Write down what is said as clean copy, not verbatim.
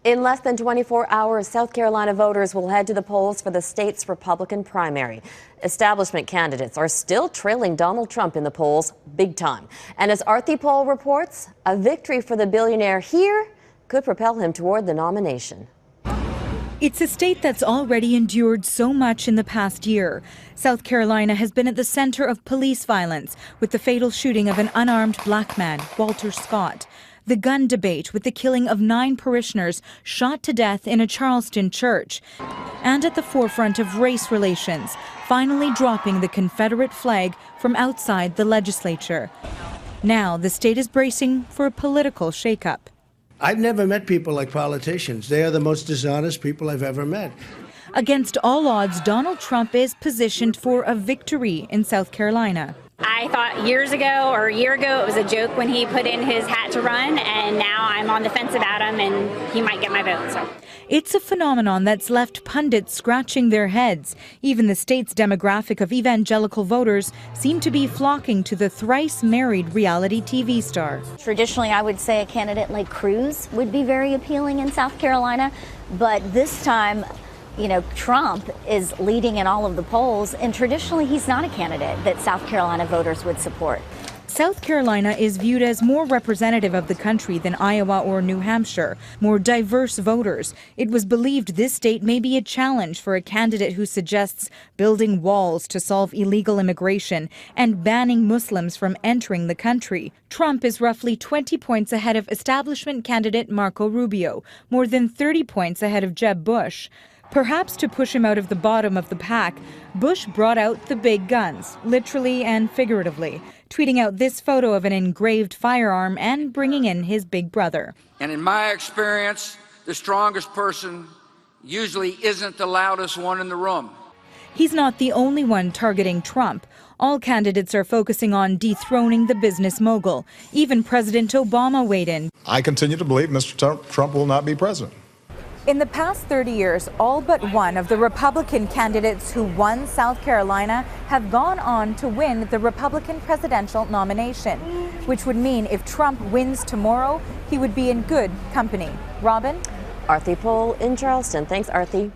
In less than 24 hours, South Carolina voters will head to the polls for the state's Republican primary. Establishment candidates are still trailing Donald Trump in the polls big time. And as Aarti poll reports, a victory for the billionaire here could propel him toward the nomination. It's a state that's already endured so much in the past year. South Carolina has been at the center of police violence with the fatal shooting of an unarmed black man, Walter Scott. The gun debate with the killing of 9 parishioners shot to death in a Charleston church. And at the forefront of race relations, finally dropping the Confederate flag from outside the legislature. Now the state is bracing for a political shakeup. I've never met people like politicians. They are the most dishonest people I've ever met. Against all odds, Donald Trump is positioned for a victory in South Carolina. I thought years ago or a year ago it was a joke when he put in his hat to run, and now I'm on the fence about him and he might get my vote. So it's a phenomenon that's left pundits scratching their heads. Even the state's demographic of evangelical voters seem to be flocking to the thrice married reality TV star. Traditionally, I would say a candidate like Cruz would be very appealing in South Carolina, but this time, Trump is leading in all of the polls, and traditionally he's not a candidate that South Carolina voters would support. South Carolina is viewed as more representative of the country than Iowa or New Hampshire, more diverse voters. It was believed this state may be a challenge for a candidate who suggests building walls to solve illegal immigration and banning Muslims from entering the country. Trump is roughly 20 points ahead of establishment candidate Marco Rubio, more than 30 points ahead of Jeb Bush. Perhaps to push him out of the bottom of the pack, Bush brought out the big guns, literally and figuratively, tweeting out this photo of an engraved firearm and bringing in his big brother. And in my experience, the strongest person usually isn't the loudest one in the room. He's not the only one targeting Trump. All candidates are focusing on dethroning the business mogul. Even President Obama weighed in. I continue to believe Mr. Trump will not be president. In the past 30 years, all but one of the Republican candidates who won South Carolina have gone on to win the Republican presidential nomination, which would mean if Trump wins tomorrow, he would be in good company. Robin? Aarti poll in Charleston. Thanks, Aarti.